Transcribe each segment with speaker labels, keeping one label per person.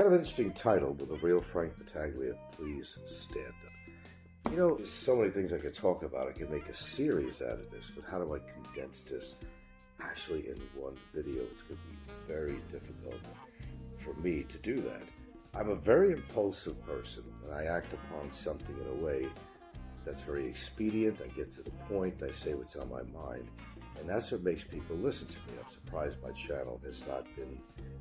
Speaker 1: Kind of an interesting title with a real Frank Battaglia, Please Stand Up. You know, there's so many things I could talk about. I could make a series out of this, but how do I condense this actually in one video? It's going to be very difficult for me to do that. I'm a very impulsive person, and I act upon something in a way that's very expedient. I get to the point, I say what's on my mind, and that's what makes people listen to me. I'm surprised my channel has not been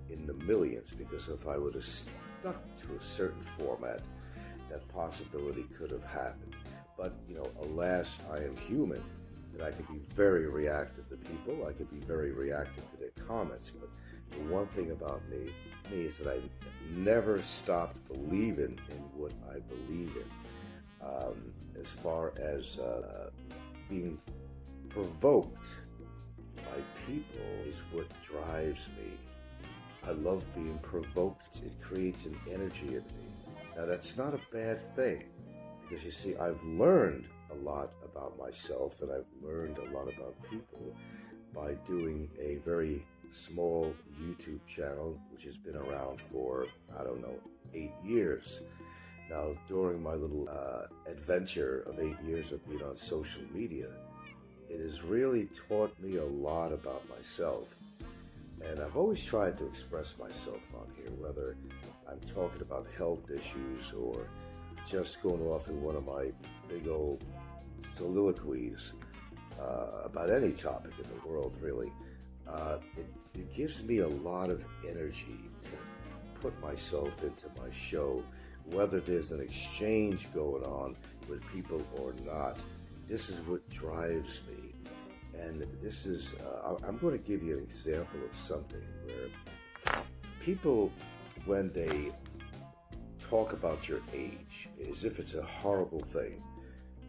Speaker 1: in the millions, because if I would have stuck to a certain format, that possibility could have happened. But, you know, alas, I am human, and I can be very reactive to people. I can be very reactive to their comments, but the one thing about me is that I never stopped believing in what I believe in. As far as being provoked by people is what drives me. I love being provoked. It creates an energy in me. Now, that's not a bad thing, because you see, I've learned a lot about myself, and I've learned a lot about people by doing a very small YouTube channel, which has been around for, 8 years. Now, during my little adventure of 8 years of being on social media, it has really taught me a lot about myself. And I've always tried to express myself on here, whether I'm talking about health issues or just going off in one of my big old soliloquies about any topic in the world, really. It gives me a lot of energy to put myself into my show, whether there's an exchange going on with people or not. This is what drives me. And this is, I'm going to give you an example of something where people, when they talk about your age, as if it's a horrible thing.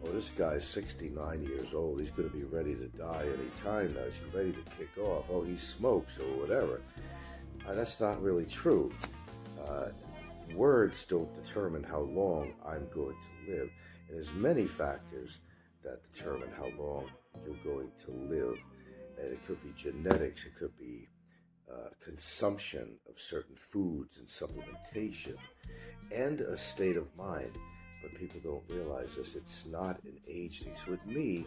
Speaker 1: Oh, this guy's 69 years old. He's going to be ready to die any time now. He's ready to kick off. Oh, he smokes or whatever. That's not really true. Words don't determine how long I'm going to live. And there's many factors that determine how long you're going to live. And it could be genetics. It could be consumption of certain foods and supplementation, and a state of mind. But people don't realize this. It's not an age thing. So with me,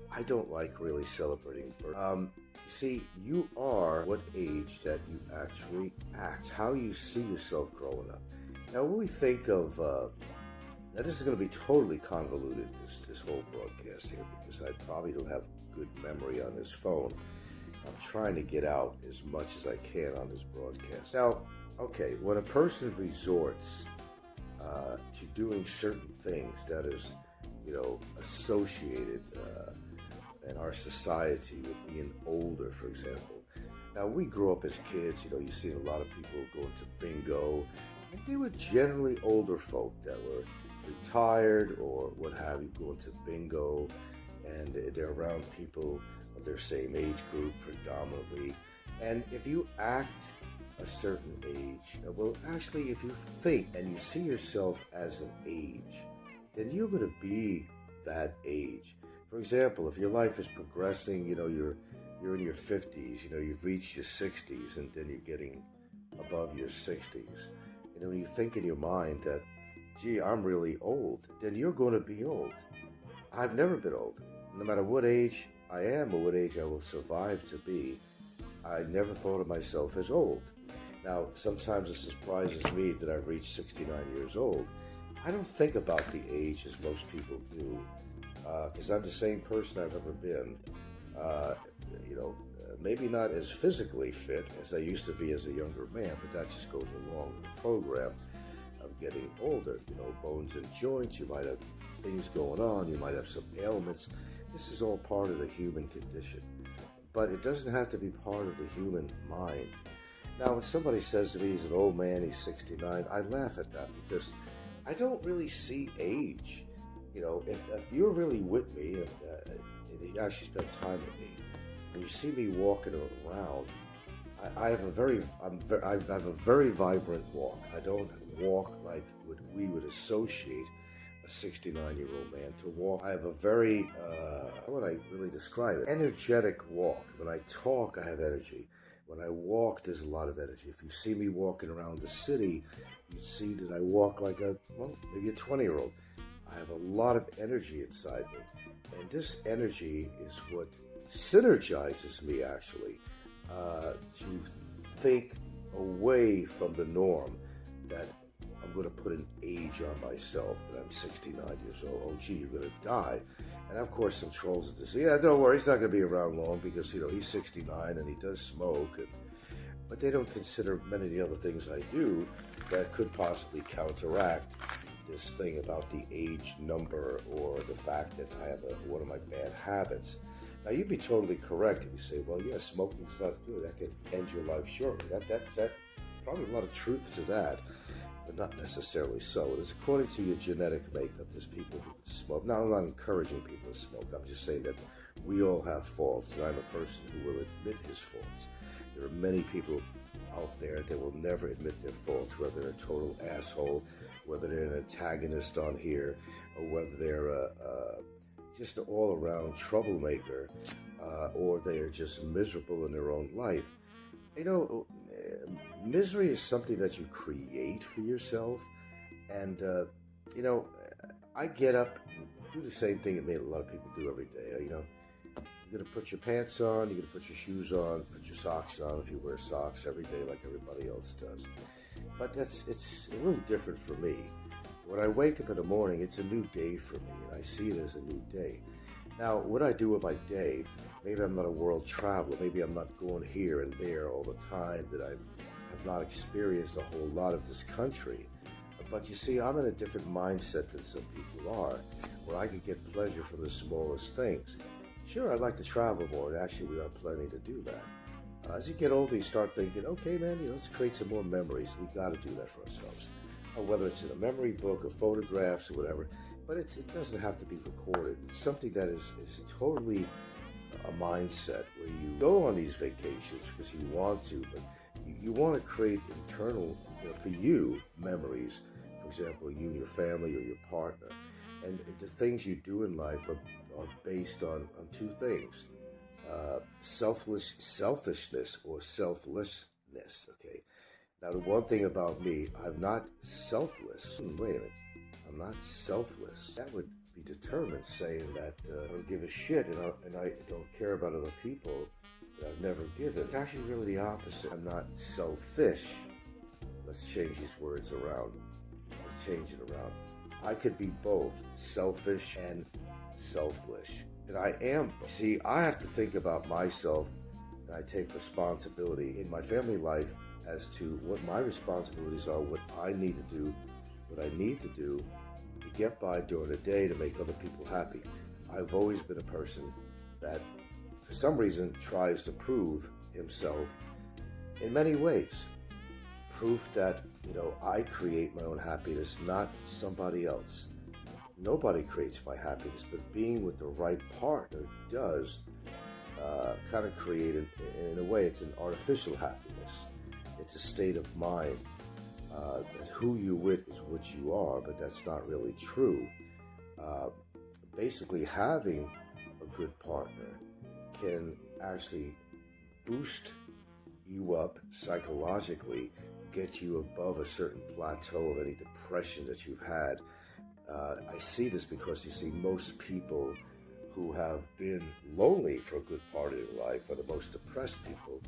Speaker 1: I don't like really celebrating birth. See, you are what age that you actually act, how you see yourself growing up. Now, when we think of, now this is going to be totally convoluted, this whole broadcast here, because I probably don't have good memory on this phone. I'm trying to get out as much as I can on this broadcast. Now, okay, when a person resorts to doing certain things that is, associated in our society with being older, for example. Now, we grew up as kids, you see a lot of people going to bingo, and they were generally older folk that were retired or what have you, going to bingo, and they're around people of their same age group predominantly. And if you act a certain age, well, actually, if you think and you see yourself as an age, then you're going to be that age. For example, if your life is progressing, you're in your 50s, you've reached your 60s, and then you're getting above your 60s. When you think in your mind that, gee, I'm really old, then you're going to be old. I've never been old. No matter what age I am or what age I will survive to be, I never thought of myself as old. Now, sometimes it surprises me that I've reached 69 years old. I don't think about the age as most people do, because I'm the same person I've ever been. Maybe not as physically fit as I used to be as a younger man, but that just goes along with the program of getting older. Bones and joints, you might have things going on, you might have some ailments. This is all part of the human condition, but it doesn't have to be part of the human mind. Now, when somebody says to me he's an old man, he's 69, I laugh at that, because I don't really see age. If you're really with me and you actually spend time with me, and you see me walking around, I have a very vibrant walk. I don't walk like what we would associate a 69-year-old man to walk. I have a very, how would I really describe it? Energetic walk. When I talk, I have energy. When I walk, there's a lot of energy. If you see me walking around the city, you see that I walk like maybe a 20-year-old. I have a lot of energy inside me. And this energy is what synergizes me, actually, to think away from the norm that I'm going to put an age on myself, that I'm 69 years old. Oh, gee, you're going to die. And of course, some trolls are just, yeah, don't worry, he's not going to be around long because, he's 69 and he does smoke. But they don't consider many of the other things I do that could possibly counteract this thing about the age number or the fact that I have one of my bad habits. Now, you'd be totally correct if you say, well, yeah, smoking's not good. That can end your life shortly. That's probably a lot of truth to that, but not necessarily so. It is according to your genetic makeup. There's people who smoke. Now, I'm not encouraging people to smoke. I'm just saying that we all have faults, and I'm a person who will admit his faults. There are many people out there that will never admit their faults, whether they're a total asshole, whether they're an antagonist on here, or whether they're just an all-around troublemaker, or they are just miserable in their own life. Misery is something that you create for yourself. And, I get up, do the same thing that a lot of people do every day. You're going to put your pants on, you're going to put your shoes on, put your socks on if you wear socks every day like everybody else does. But it's a little different for me. When I wake up in the morning, it's a new day for me, and I see it as a new day. Now, what I do with my day, maybe I'm not a world traveler, maybe I'm not going here and there all the time, that I have not experienced a whole lot of this country. But you see, I'm in a different mindset than some people are, where I can get pleasure from the smallest things. Sure, I'd like to travel more, and actually we are planning to do that. As you get older, you start thinking, okay, man, let's create some more memories. We got to do that for ourselves. Whether it's in a memory book or photographs or whatever, but it doesn't have to be recorded. It's something that is totally a mindset where you go on these vacations because you want to, but you want to create internal, for you, memories. For example, you and your family or your partner. And the things you do in life are based on two things. Selfishness or selflessness, okay? Now, the one thing about me, I'm not selfless. Wait a minute. I'm not selfless. That would be determined saying that I don't give a shit and I don't care about other people that I've never given. It's actually really the opposite. I'm not selfish. Let's change these words around. Let's change it around. I could be both selfish and selfish. And I am. See, I have to think about myself, and I take responsibility in my family life as to what my responsibilities are, what I need to do to get by during the day to make other people happy. I've always been a person that, for some reason, tries to prove himself in many ways. Proof that, I create my own happiness, not somebody else. Nobody creates my happiness, but being with the right partner does kind of create, in a way, it's an artificial happiness. It's a state of mind. That who you with is what you are, but that's not really true. Basically, having a good partner can actually boost you up psychologically, get you above a certain plateau of any depression that you've had. I see this because, you see, most people who have been lonely for a good part of their life are the most depressed people,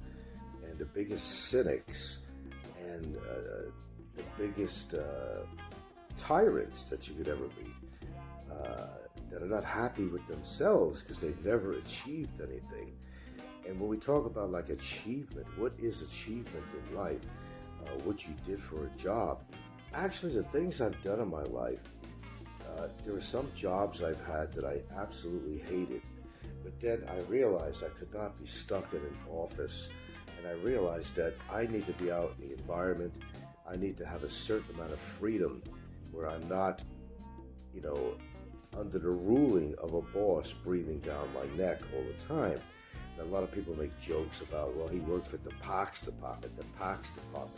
Speaker 1: and the biggest cynics and the biggest tyrants that you could ever meet, that are not happy with themselves because they've never achieved anything. And when we talk about like achievement, what is achievement in life? What you did for a job. Actually, the things I've done in my life, there are some jobs I've had that I absolutely hated, but then I realized I could not be stuck in an office, and I realized that I need to be out in the environment. I need to have a certain amount of freedom where I'm not, under the ruling of a boss breathing down my neck all the time. And a lot of people make jokes about, well, he worked for the Parks Department. Well,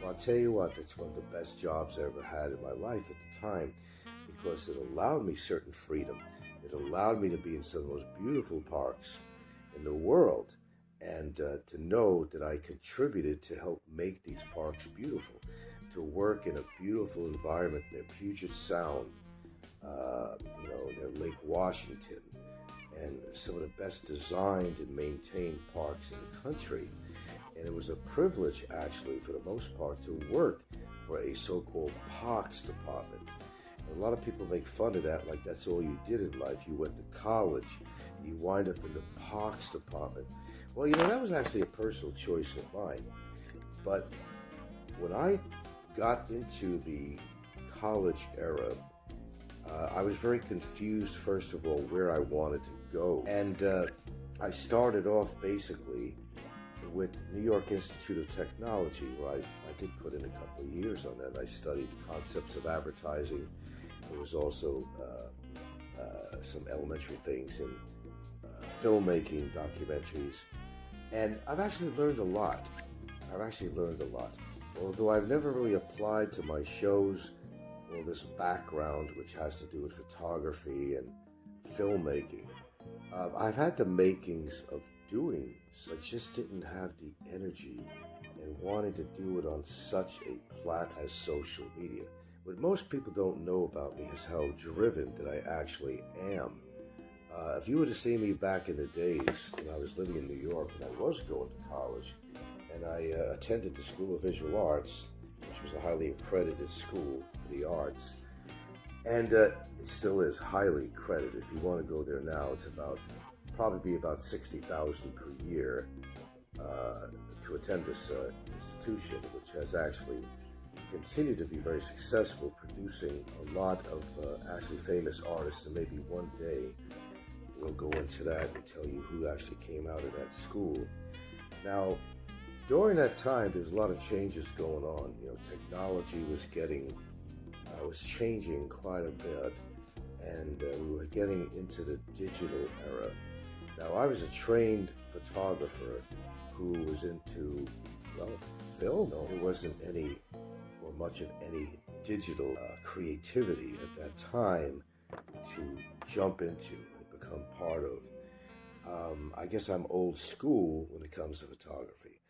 Speaker 1: I'll tell you what, that's one of the best jobs I ever had in my life at the time, because it allowed me certain freedom. It allowed me to be in some of the most beautiful parks in the world. and to know that I contributed to help make these parks beautiful, to work in a beautiful environment near Puget Sound, near Lake Washington, and some of the best designed and maintained parks in the country. And it was a privilege, actually, for the most part, to work for a so-called parks department. And a lot of people make fun of that, like that's all you did in life. You went to college, you wind up in the parks department. Well, that was actually a personal choice of mine. But when I got into the college era, I was very confused, first of all, where I wanted to go. And I started off basically with New York Institute of Technology, where I did put in a couple of years on that. I studied concepts of advertising. There was also some elementary things in filmmaking, documentaries. And I've actually learned a lot. Although I've never really applied to my shows all this background, which has to do with photography and filmmaking. I've had the makings of doing, but just didn't have the energy and wanted to do it on such a platform as social media. What most people don't know about me is how driven that I actually am. If you were to see me back in the days when I was living in New York and I was going to college, and I attended the School of Visual Arts, which was a highly accredited school for the arts, and it still is highly accredited. If you want to go there now, it's probably about $60,000 per year to attend this institution, which has actually continued to be very successful, producing a lot of actually famous artists. And maybe one day we'll go into that and tell you who actually came out of that school. Now, during that time, there was a lot of changes going on. Technology was was changing quite a bit, and we were getting into the digital era. Now, I was a trained photographer who was into, film. There wasn't much of any digital creativity at that time to jump into and become part of. I guess I'm old school when it comes to photography.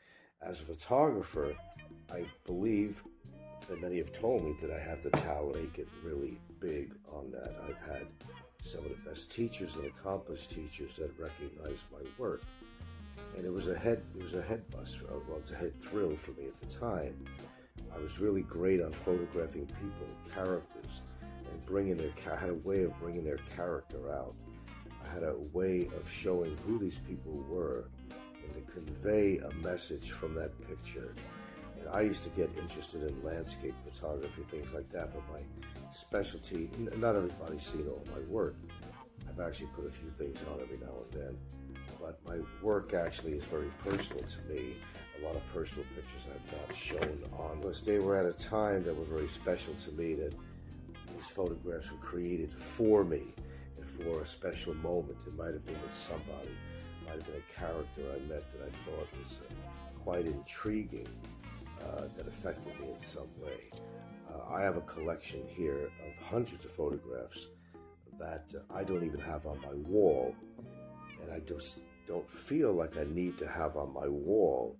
Speaker 1: As a photographer, I believe, and many have told me, that I have the talent to make it really big on that. I've had some of the best teachers and accomplished teachers that recognized my work. And it was a head buster. Well, it's a head thrill for me at the time. I was really great on photographing people, characters, and I had a way of bringing their character out. I had a way of showing who these people were and to convey a message from that picture. And I used to get interested in landscape photography, things like that, but my specialty, not everybody's seen all my work. I've actually put a few things on every now and then, but my work actually is very personal to me. A lot of personal pictures I've not shown on. Because they were at a time that were very special to me, that these photographs were created for me and for a special moment. It might have been with somebody, it might have been a character I met that I thought was quite intriguing, that affected me in some way. I have a collection here of hundreds of photographs that I don't even have on my wall, and I just don't feel like I need to have on my wall.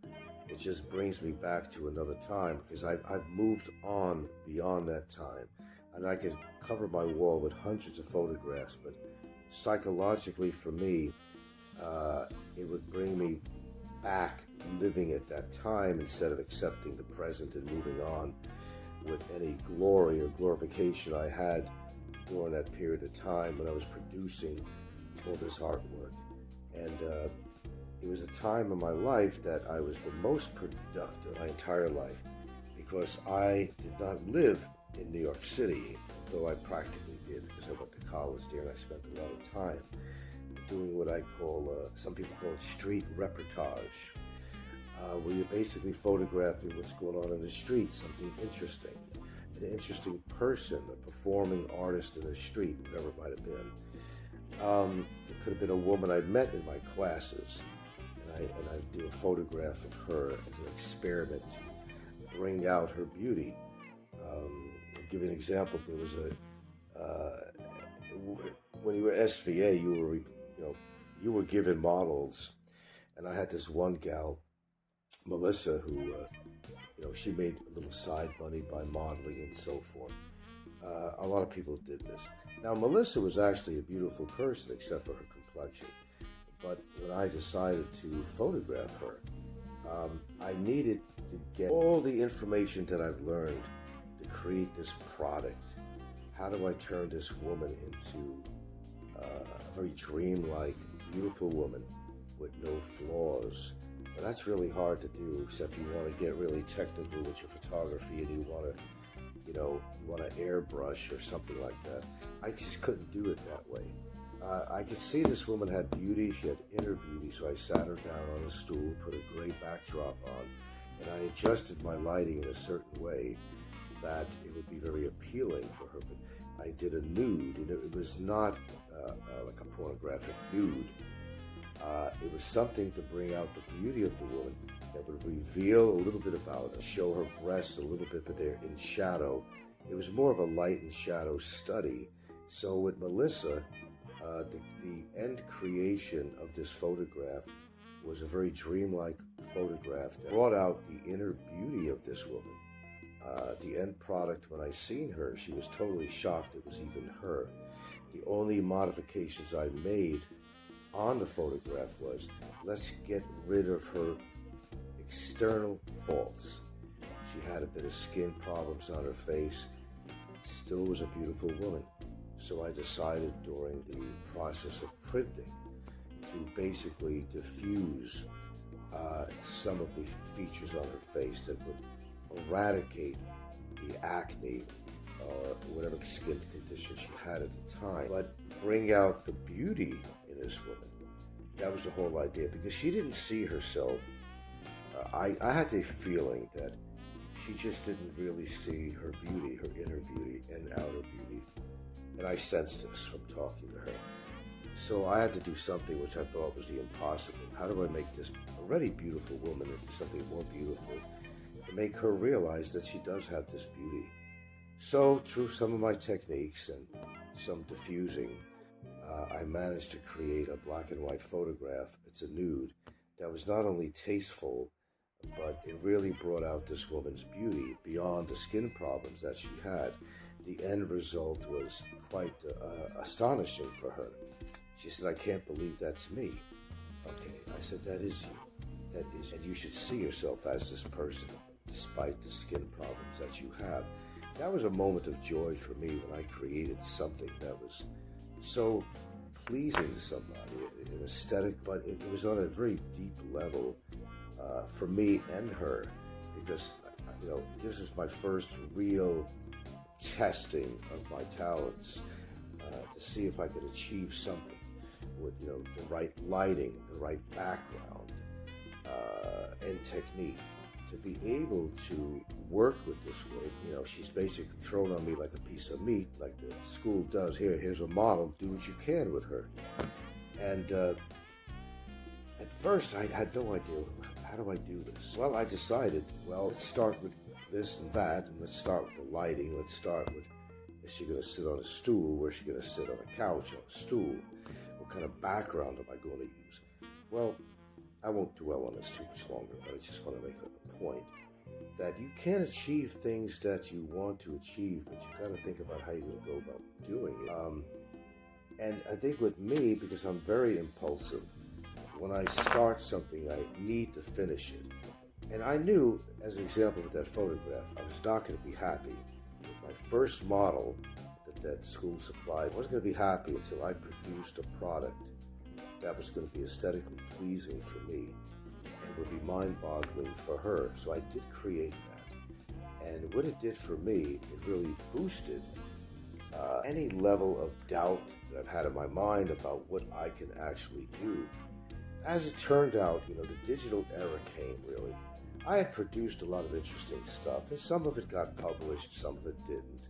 Speaker 1: It just brings me back to another time, because I've moved on beyond that time, and I could cover my wall with hundreds of photographs, but psychologically for me, it would bring me back living at that time instead of accepting the present and moving on with any glory or glorification I had during that period of time when I was producing all this artwork. And it was a time in my life that I was the most productive my entire life, because I did not live in New York City, though I practically did, because I went to college there and I spent a lot of time doing what I call, some people call it street reportage, where you're basically photographing what's going on in the street, something interesting, an interesting person, a performing artist in the street, whatever it might have been. It could have been a woman I met in my classes, and I do a photograph of her as an experiment to bring out her beauty. I'll give you an example. There was when you were SVA, you were given models, And I had this one gal, Melissa, who, she made a little side money by modeling and so forth. A lot of people did this. Now, Melissa was actually a beautiful person, except for her complexion. But when I decided to photograph her, I needed to get all the information that I've learned to create this product. How do I turn this woman into a very dreamlike, beautiful woman with no flaws? Well, that's really hard to do, except you want to get really technical with your photography and you want to airbrush or something like that. I just couldn't do it that way. I could see this woman had beauty. She had inner beauty, so I sat her down on a stool, put a gray backdrop on, and I adjusted my lighting in a certain way that it would be very appealing for her. But I did a nude, and it was not like a pornographic nude. It was something to bring out the beauty of the woman that would reveal a little bit about her, show her breasts a little bit, but they're in shadow. It was more of a light and shadow study. So with Melissa, the end creation of this photograph was a very dreamlike photograph that brought out the inner beauty of this woman. The end product, when I seen her, she was totally shocked it was even her. The only modifications I made on the photograph was, let's get rid of her external faults. She had a bit of skin problems on her face, still was a beautiful woman. So I decided during the process of printing to basically diffuse some of the features on her face that would eradicate the acne or whatever skin condition she had at the time, but bring out the beauty in this woman. That was the whole idea, because she didn't see herself. I had the feeling that she just didn't really see her beauty, her inner beauty and outer beauty. And I sensed this from talking to her. So I had to do something which I thought was the impossible. How do I make this already beautiful woman into something more beautiful and make her realize that she does have this beauty? So through some of my techniques and some diffusing, I managed to create a black and white photograph. It's a nude that was not only tasteful, but it really brought out this woman's beauty beyond the skin problems that she had. The end result was quite astonishing for her. She said, "I can't believe that's me." Okay, I said, "That is you. That is, and you should see yourself as this person, despite the skin problems that you have." That was a moment of joy for me when I created something that was so pleasing to somebody, an aesthetic, but it was on a very deep level for me and her, because this is my first real testing of my talents to see if I could achieve something with the right lighting, the right background, and technique to be able to work with this woman. She's basically thrown on me like a piece of meat, like the school does. Here's a model, do what you can with her. And at first I had no idea, how do I do this? Well, I decided, let's start with this and that, and let's start with the lighting. Let's start with, is she going to sit on a stool? Where's she going to sit on a couch, on a stool? What kind of background am I going to use? Well, I won't dwell on this too much longer, but I just want to make a point that you can achieve things that you want to achieve, but you got to think about how you're going to go about doing it. And I think with me, because I'm very impulsive, when I start something, I need to finish it. And I knew, as an example with that photograph, I was not going to be happy with my first model that school supplied. I wasn't going to be happy until I produced a product that was going to be aesthetically pleasing for me and would be mind-boggling for her. So I did create that. And what it did for me, it really boosted any level of doubt that I've had in my mind about what I can actually do. As it turned out, the digital era came, really. I had produced a lot of interesting stuff, and some of it got published, some of it didn't.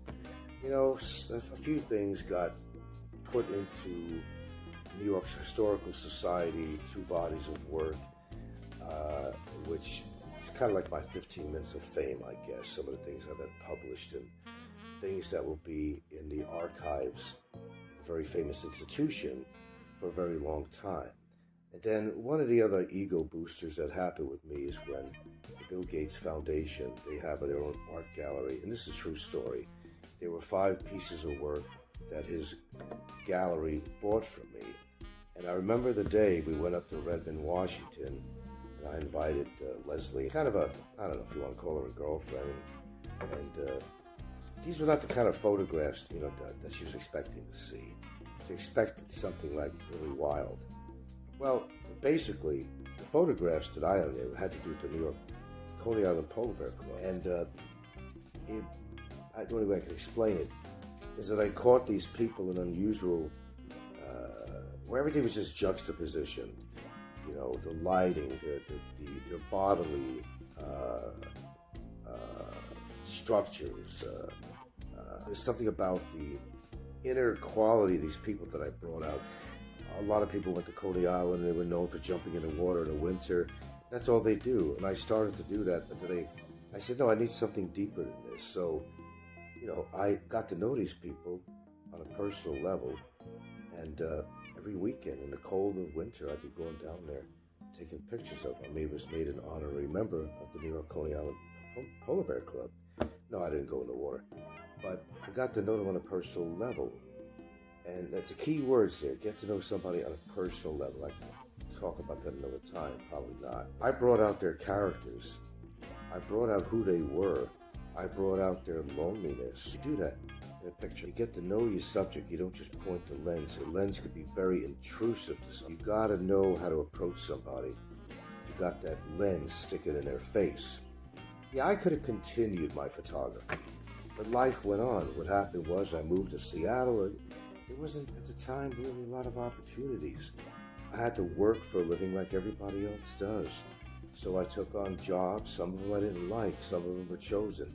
Speaker 1: A few things got put into New York's Historical Society, 2 bodies of work, which is kind of like my 15 minutes of fame, I guess. Some of the things I've had published and things that will be in the archives of a very famous institution for a very long time. And then one of the other ego boosters that happened with me is when the Bill Gates Foundation, they have their own art gallery, and this is a true story. There were 5 pieces of work that his gallery bought from me. And I remember the day we went up to Redmond, Washington, and I invited Leslie, kind of I don't know if you want to call her a girlfriend, and these were not the kind of photographs, that she was expecting to see. She expected something like really wild. Well, basically, the photographs that I had to do with the New York Coney Island Polar Bear Club. And the only way I can explain it is that I caught these people in unusual, where everything was just juxtaposition. The lighting, their bodily structures. There's something about the inner quality of these people that I brought out. A lot of people went to Coney Island and they were known for jumping in the water in the winter. That's all they do. And I started to do that, but then I said, no, I need something deeper than this. So, I got to know these people on a personal level. And every weekend in the cold of winter, I'd be going down there taking pictures of them. I was made an honorary member of the New York Coney Island Polar Bear Club. No, I didn't go in the water. But I got to know them on a personal level. And that's the key words there. Get to know somebody on a personal level. I can talk about that another time. Probably not. I brought out their characters. I brought out who they were. I brought out their loneliness. You do that in a picture. You get to know your subject. You don't just point the lens. The lens could be very intrusive to somebody. You got to know how to approach somebody. If you got that lens, stick it in their face. Yeah, I could have continued my photography. But life went on. What happened was I moved to Seattle, and there wasn't, at the time, really a lot of opportunities. I had to work for a living like everybody else does. So I took on jobs. Some of them I didn't like. Some of them were chosen.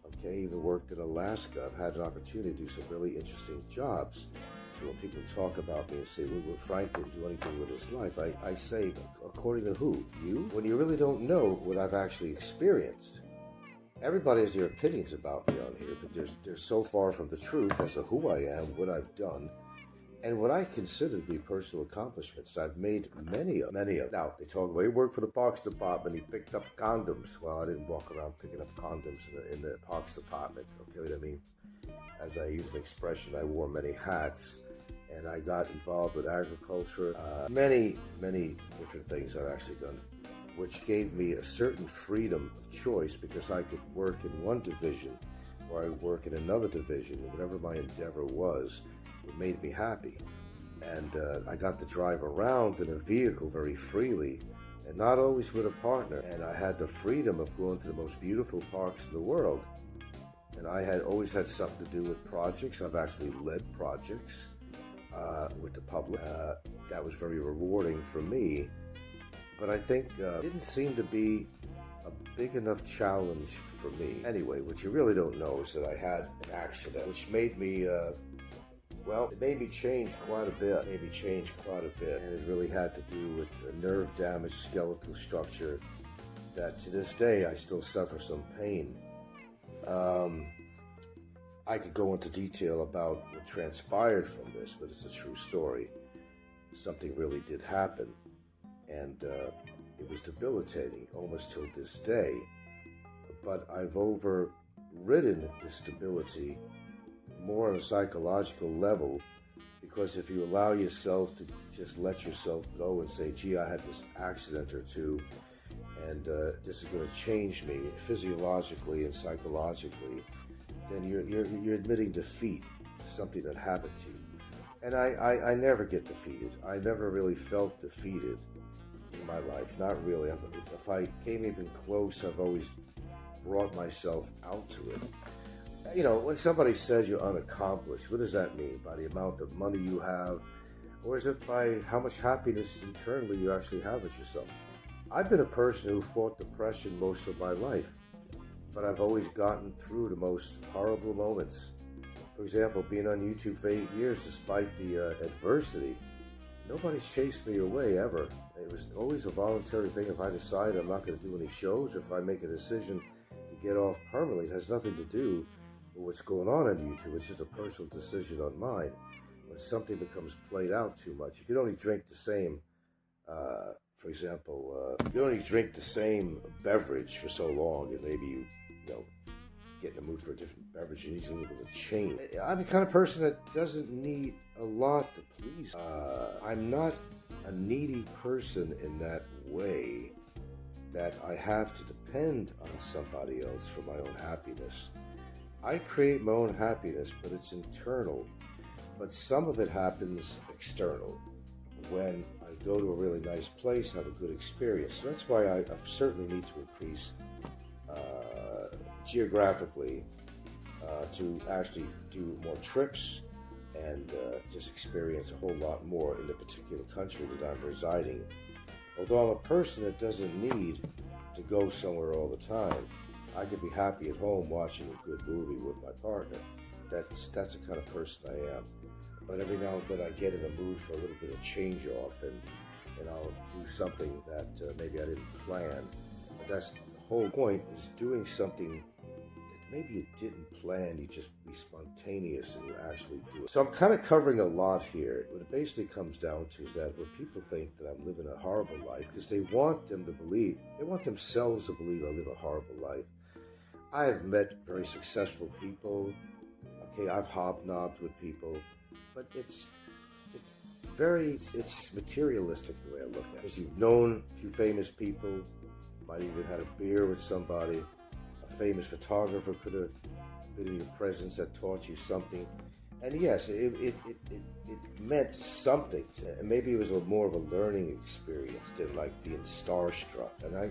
Speaker 1: Okay, even worked in Alaska. I've had an opportunity to do some really interesting jobs. So when people talk about me and say, well, Frank didn't do anything with his life, I say, according to who? You? When you really don't know what I've actually experienced. Everybody has their opinions about me on here, but they're so far from the truth as to who I am, what I've done, and what I consider to be personal accomplishments. I've made many of them. Now, they talk about, he worked for the Parks Department, he picked up condoms. Well, I didn't walk around picking up condoms in the Parks Department, okay what I mean? As I use the expression, I wore many hats, and I got involved with agriculture. Many different things I've actually done, which gave me a certain freedom of choice because I could work in one division or I work in another division, and whatever my endeavor was, it made me happy. And I got to drive around in a vehicle very freely, and not always with a partner. And I had the freedom of going to the most beautiful parks in the world. And I had always had something to do with projects. I've actually led projects with the public. That was very rewarding for me. But I think it didn't seem to be a big enough challenge for me. Anyway, what you really don't know is that I had an accident, which made me, it made me change quite a bit. And it really had to do with a nerve-damaged skeletal structure that to this day I still suffer some pain. I could go into detail about what transpired from this, but it's a true story. Something really did happen. And it was debilitating almost till this day. But I've overridden this debility more on a psychological level, because if you allow yourself to just let yourself go and say, gee, I had this accident or two, and this is going to change me physiologically and psychologically, then you're admitting defeat to something that happened to you. And I never get defeated. I never really felt defeated in my life. Not really. If I came even close, I've always brought myself out to it. You know, when somebody says you're unaccomplished, what does that mean? By the amount of money you have? Or is it by how much happiness internally you actually have with yourself? I've been a person who fought depression most of my life, but I've always gotten through the most horrible moments. For example, being on YouTube for 8 years, despite the adversity, nobody's chased me away ever. It was always a voluntary thing. If I decide I'm not going to do any shows, if I make a decision to get off permanently, it has nothing to do with what's going on YouTube. It's just a personal decision on mine. When something becomes played out too much, you can only drink the same For example, you only drink the same beverage for so long, and maybe you know, get in the mood for a different beverage. You need a little bit of change. I'm the kind of person that doesn't need a lot to please. I'm not a needy person in that way that I have to depend on somebody else for my own happiness. I create my own happiness, but it's internal. But some of it happens external. When I go to a really nice place, have a good experience. So that's why I certainly need to increase geographically to actually do more trips and just experience a whole lot more in the particular country that I'm residing in. Although I'm a person that doesn't need to go somewhere all the time, I could be happy at home watching a good movie with my partner. That's the kind of person I am. But every now and then I get in a mood for a little bit of change off, and I'll do something that maybe I didn't plan. But that's the whole point, is doing something that maybe you didn't plan, you just be spontaneous and you actually do it. So I'm kind of covering a lot here. What it basically comes down to is that when people think that I'm living a horrible life, because they want themselves to believe I live a horrible life. I have met very successful people. Okay, I've hobnobbed with people, but it's materialistic the way I look at it. Because you've known a few famous people, might even had a beer with somebody. A famous photographer could have been in your presence that taught you something. And yes, it meant something. And maybe it was more of a learning experience than like being starstruck. And I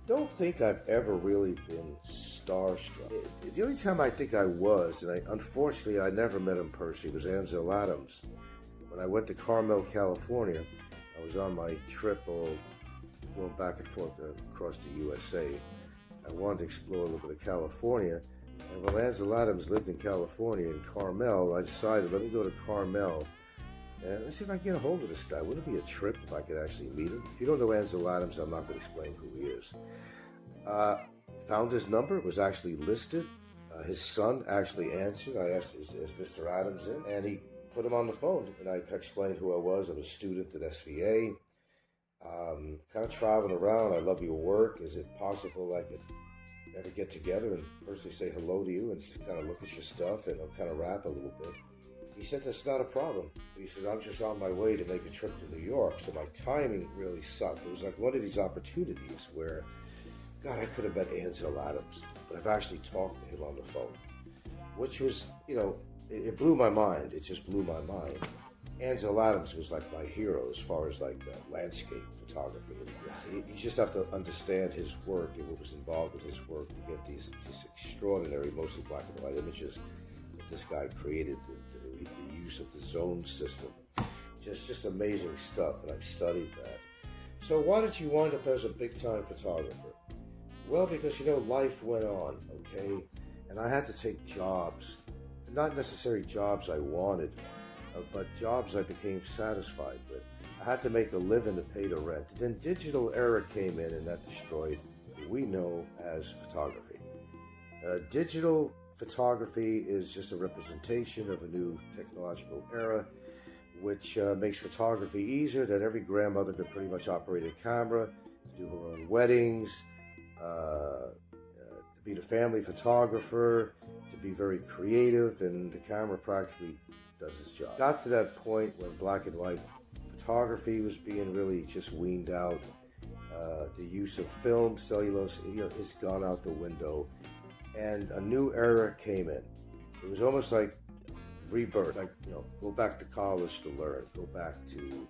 Speaker 1: don't think I've ever really been starstruck. The only time I think I was, and unfortunately I never met him personally, was Ansel Adams. When I went to Carmel, California, I was on my trip going back and forth across the USA. I wanted to explore a little bit of California. And when Ansel Adams lived in California, in Carmel, I decided, let me go to Carmel and let's see if I can get a hold of this guy. Wouldn't it be a trip if I could actually meet him? If you don't know Ansel Adams, I'm not going to explain who he is. Found his number. It was actually listed. His son actually answered. I asked, is Mr. Adams in? And he put him on the phone. And I explained who I was. I'm a student at SVA. Kind of traveling around. I love your work. Is it possible I could ever get together and personally say hello to you and just kind of look at your stuff and kind of rap a little bit? He said, that's not a problem. He said, I'm just on my way to make a trip to New York. So my timing really sucked. It was like one of these opportunities where, God, I could have met Ansel Adams, but I've actually talked to him on the phone, which was, it blew my mind. It just blew my mind. Ansel Adams was like my hero as far as like landscape photography. You just have to understand his work and what was involved in his work to get these extraordinary, mostly black and white images that this guy created. The use of the zone system, just amazing stuff, and I've studied that. So why did you wind up as a big-time photographer? Well, because life went on, okay, and I had to take jobs, not necessarily jobs I wanted, but jobs I became satisfied with. I had to make a living to pay the rent. Then digital era came in, and that destroyed what we know as photography. Digital photography is just a representation of a new technological era, which makes photography easier, that every grandmother could pretty much operate a camera, to do her own weddings, to be the family photographer, to be very creative, and the camera practically does its job. Got to that point when black and white photography was being really just weaned out. The use of film, cellulose, has gone out the window. And a new era came in. It was almost like rebirth. Like, go back to college to learn. Go back to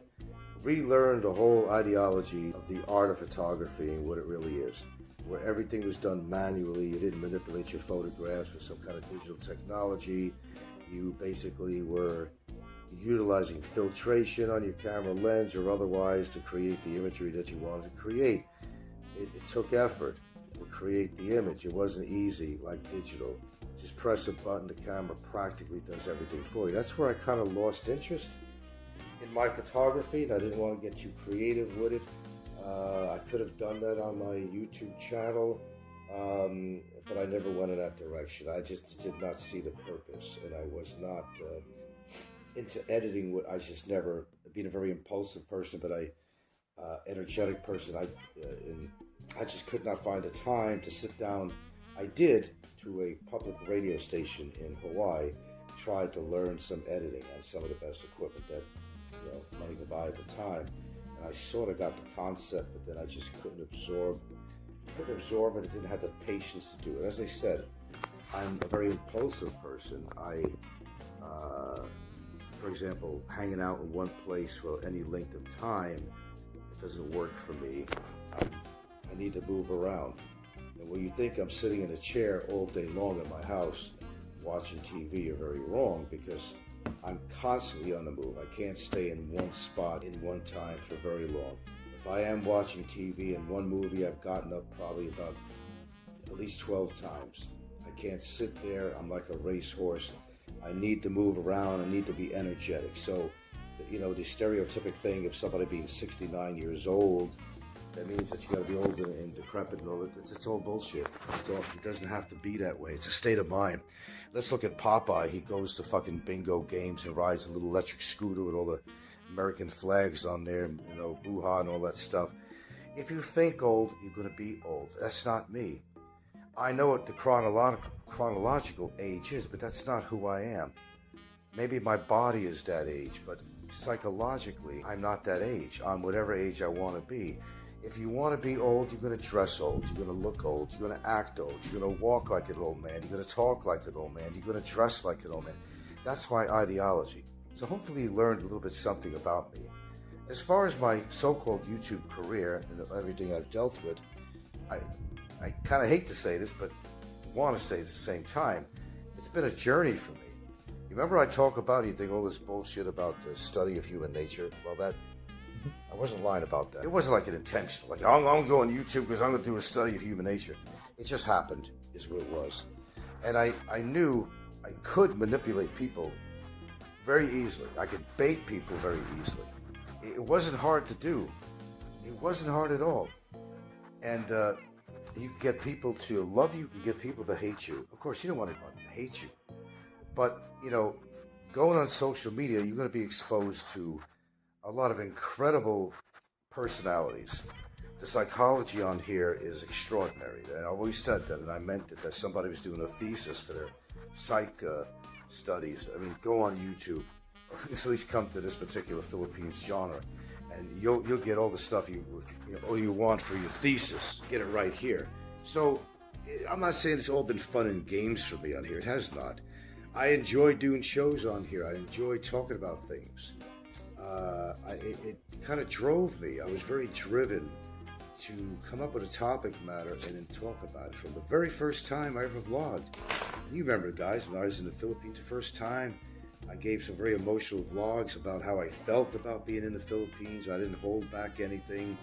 Speaker 1: relearn the whole ideology of the art of photography and what it really is. Where everything was done manually. You didn't manipulate your photographs with some kind of digital technology. You basically were utilizing filtration on your camera lens or otherwise to create the imagery that you wanted to create. It took effort to create the image. It wasn't easy like digital. Just press a button, the camera practically does everything for you. That's where I kind of lost interest in my photography, and I didn't want to get too creative with it. I could have done that on my YouTube channel, but I never went in that direction. I just did not see the purpose, and I was not into editing. I just never, being a very impulsive person, but I energetic person. I just could not find the time to sit down. I did, to a public radio station in Hawaii, tried to learn some editing on some of the best equipment that money could buy at the time. And I sort of got the concept, but then I just couldn't absorb it. I didn't have the patience to do it. As I said, I'm a very impulsive person. For example, hanging out in one place for any length of time, it doesn't work for me. I need to move around. And when you think I'm sitting in a chair all day long in my house watching TV, you're very wrong, because I'm constantly on the move. I can't stay in one spot in one time for very long. If I am watching TV and one movie, I've gotten up probably about at least 12 times. I can't sit there. I'm like a racehorse. I need to move around. I need to be energetic. So, the stereotypic thing of somebody being 69 years old, that means that you got to be old and decrepit and all that. It's all bullshit. It doesn't have to be that way. It's a state of mind. Let's look at Popeye. He goes to fucking bingo games and rides a little electric scooter with all the American flags on there, boo-ha and all that stuff. If you think old, you're going to be old. That's not me. I know what the chronological age is, but that's not who I am. Maybe my body is that age, but psychologically, I'm not that age. I'm whatever age I want to be. If you want to be old, you're going to dress old. You're going to look old. You're going to act old. You're going to walk like an old man. You're going to talk like an old man. You're going to dress like an old man. That's my ideology. So hopefully you learned a little bit something about me. As far as my so-called YouTube career and everything I've dealt with, I kind of hate to say this, but want to say it at the same time, it's been a journey for me. You remember I talk about, you think all this bullshit about the study of human nature? Well, I wasn't lying about that. It wasn't like an intention. Like, I'm going to go on YouTube because I'm going to do a study of human nature. It just happened, is what it was. And I knew I could manipulate people very easily. I could bait people very easily. It wasn't hard to do. It wasn't hard at all. And you can get people to love you, you can get people to hate you. Of course, you don't want anyone to hate you. But, going on social media, you're going to be exposed to a lot of incredible personalities. The psychology on here is extraordinary. And I always said that, and I meant it, that somebody was doing a thesis for their psych studies. I mean, go on YouTube, or at least come to this particular Philippines genre, and you'll get all the stuff all you want for your thesis. Get it right here. So I'm not saying it's all been fun and games for me on here. It has not. I enjoy doing shows on here. I enjoy talking about things. It kind of drove me. I was very driven to come up with a topic matter and then talk about it. From the very first time I ever vlogged. You remember, guys, when I was in the Philippines the first time, I gave some very emotional vlogs about how I felt about being in the Philippines. I didn't hold back anything,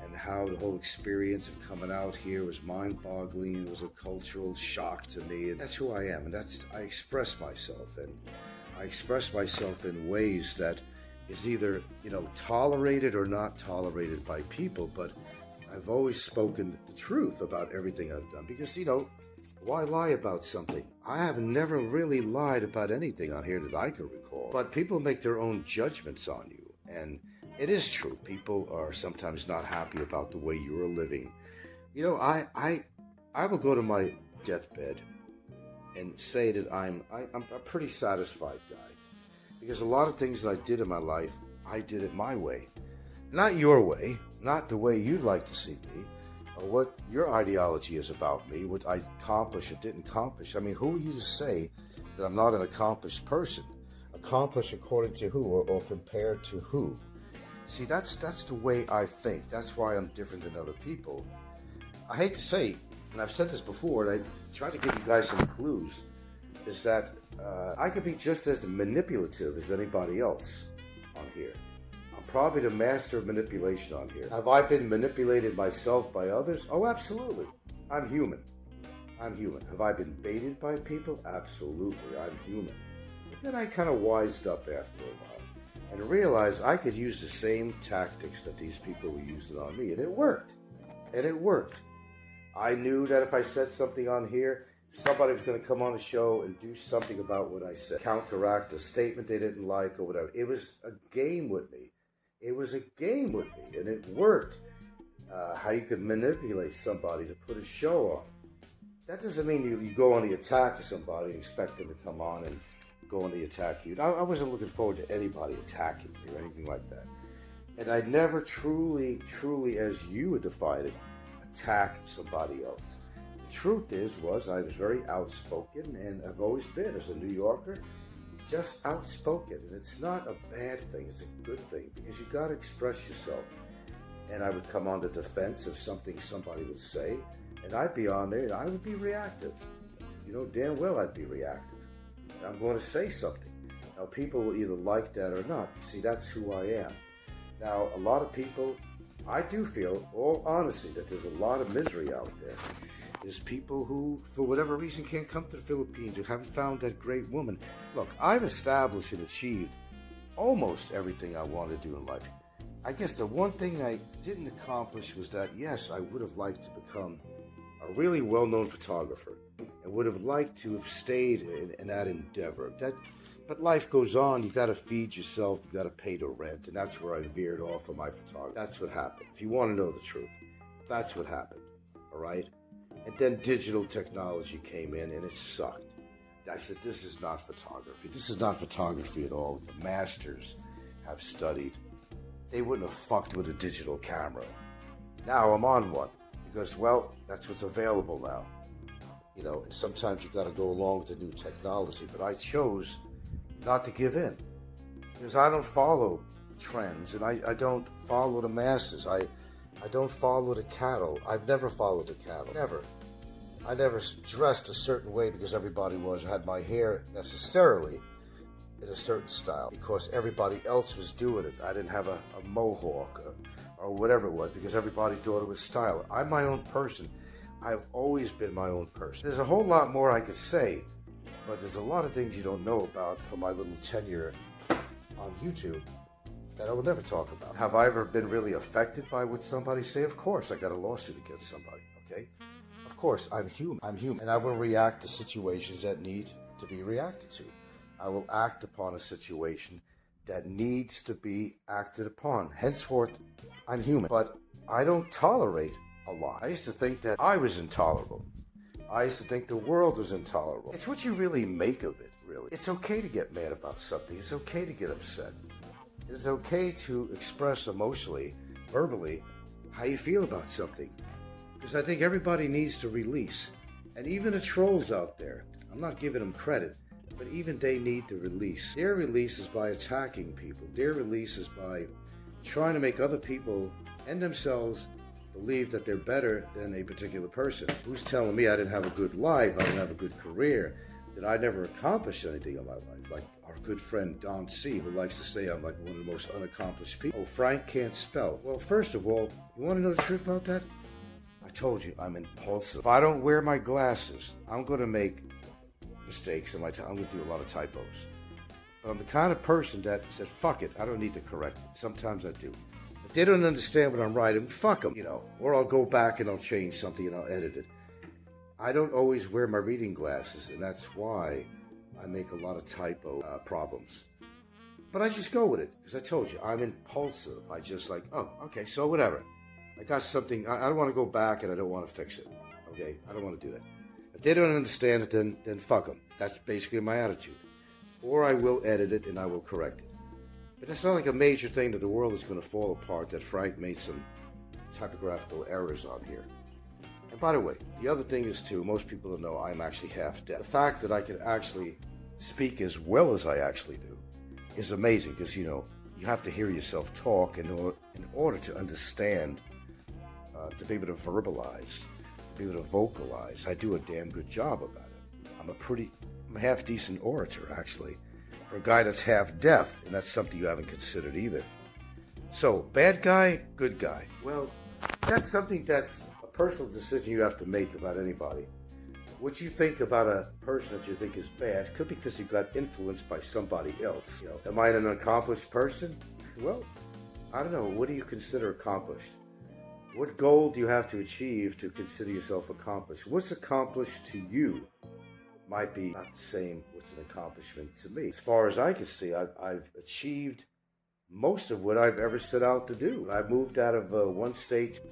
Speaker 1: and how the whole experience of coming out here was mind-boggling. It was a cultural shock to me, and that's who I am. And I express myself, and I express myself in ways that is either tolerated or not tolerated by people. But I've always spoken the truth about everything I've done, because why lie about something? I have never really lied about anything on here that I can recall. But people make their own judgments on you. And it is true. People are sometimes not happy about the way you're living. I will go to my deathbed and say that I'm a pretty satisfied guy. Because a lot of things that I did in my life, I did it my way. Not your way, not the way you'd like to see me, or what your ideology is about me, what I accomplished or didn't accomplish. I mean, who are you to say that I'm not an accomplished person? Accomplished according to who, or compared to who? See, that's the way I think. That's why I'm different than other people. I hate to say, and I've said this before, and I try to give you guys some clues, is that I could be just as manipulative as anybody else on here. I'm probably the master of manipulation on here. Have I been manipulated myself by others? Oh, absolutely. I'm human. Have I been baited by people? Absolutely. I'm human. But then I kind of wised up after a while and realized I could use the same tactics that these people were using on me, and it worked. I knew that if I said something on here, somebody was going to come on the show and do something about what I said, counteract a statement they didn't like or whatever. It was a game with me. It was a game with me, and it worked. How you could manipulate somebody to put a show on. That doesn't mean you go on the attack of somebody and expect them to come on and go on the attack you. I wasn't looking forward to anybody attacking me or anything like that. And I never truly, as you would define it, attack somebody else. The truth was I was very outspoken, and I've always been, as a New Yorker, just outspoken. And it's not a bad thing, it's a good thing, because you got to express yourself. And I would come on the defense of something somebody would say, and I'd be on there and I would be reactive. You know damn well I'd be reactive. And I'm going to say something. Now, people will either like that or not. See, that's who I am. Now, a lot of people, I do feel, all honesty, that there's a lot of misery out there. There's people who, for whatever reason, can't come to the Philippines, who haven't found that great woman. Look, I've established and achieved almost everything I want to do in life. I guess the one thing I didn't accomplish was that, yes, I would have liked to become a really well-known photographer and would have liked to have stayed in that endeavor. But life goes on. You got to feed yourself. You got to pay the rent, and that's where I veered off of my photography. That's what happened. If you want to know the truth, that's what happened. All right. And then digital technology came in, and it sucked. I said, this is not photography. This is not photography at all. The masters have studied. They wouldn't have fucked with a digital camera. Now I'm on one because, well, that's what's available now. You know, and sometimes you got to go along with the new technology. But I chose not to give in because I don't follow trends, and I don't follow the masses. I don't follow the cattle. I've never followed the cattle. Never. I never dressed a certain way because everybody was. I had my hair necessarily in a certain style because everybody else was doing it. I didn't have a mohawk or whatever it was because everybody thought it was style. I'm my own person. I've always been my own person. There's a whole lot more I could say, but there's a lot of things you don't know about from my little tenure on YouTube that I will never talk about. Have I ever been really affected by what somebody say? Of course, I got a lawsuit against somebody, okay? Of course, I'm human. And I will react to situations that need to be reacted to. I will act upon a situation that needs to be acted upon. Henceforth, I'm human. But I don't tolerate a lot. I used to think that I was intolerable. I used to think the world was intolerable. It's what you really make of it, really. It's okay to get mad about something. It's okay to get upset. It's okay to express emotionally, verbally, how you feel about something. Because I think everybody needs to release. And even the trolls out there, I'm not giving them credit, but even they need to release. Their release is by attacking people. Their release is by trying to make other people and themselves believe that they're better than a particular person. Who's telling me I didn't have a good life, I didn't have a good career, that I never accomplished anything in my life? Like our good friend Don C., who likes to say I'm like one of the most unaccomplished people. Oh, Frank can't spell. Well, first of all, you want to know the truth about that? I told you, I'm impulsive. If I don't wear my glasses, I'm going to make mistakes in my time. I'm going to do a lot of typos. But I'm the kind of person that said, fuck it, I don't need to correct it. Sometimes I do. If they don't understand what I'm writing, fuck them, you know. Or I'll go back and I'll change something and I'll edit it. I don't always wear my reading glasses, and that's why I make a lot of typo problems. But I just go with it, because I told you, I'm impulsive. I just like, oh, okay, so whatever. I got something, I don't want to go back and I don't want to fix it. Okay, I don't want to do that. If they don't understand it, then fuck them. That's basically my attitude. Or I will edit it and I will correct it. But it's not like a major thing that the world is going to fall apart, that Frank made some typographical errors on here. And by the way, the other thing is too, most people don't know I'm actually half deaf. The fact that I can actually speak as well as I actually do is amazing, because, you know, you have to hear yourself talk in order to understand, to be able to verbalize, to be able to vocalize. I do a damn good job about it. I'm a half decent orator, actually, for a guy that's half deaf, and that's something you haven't considered either. So, bad guy, good guy. Well, that's something that's a personal decision you have to make about anybody. What you think about a person that you think is bad could be because you got influenced by somebody else. You know, am I an accomplished person? Well, I don't know. What do you consider accomplished? What goal do you have to achieve to consider yourself accomplished? What's accomplished to you might be not the same what's an accomplishment to me. As far as I can see, I've achieved most of what I've ever set out to do. I moved out of one state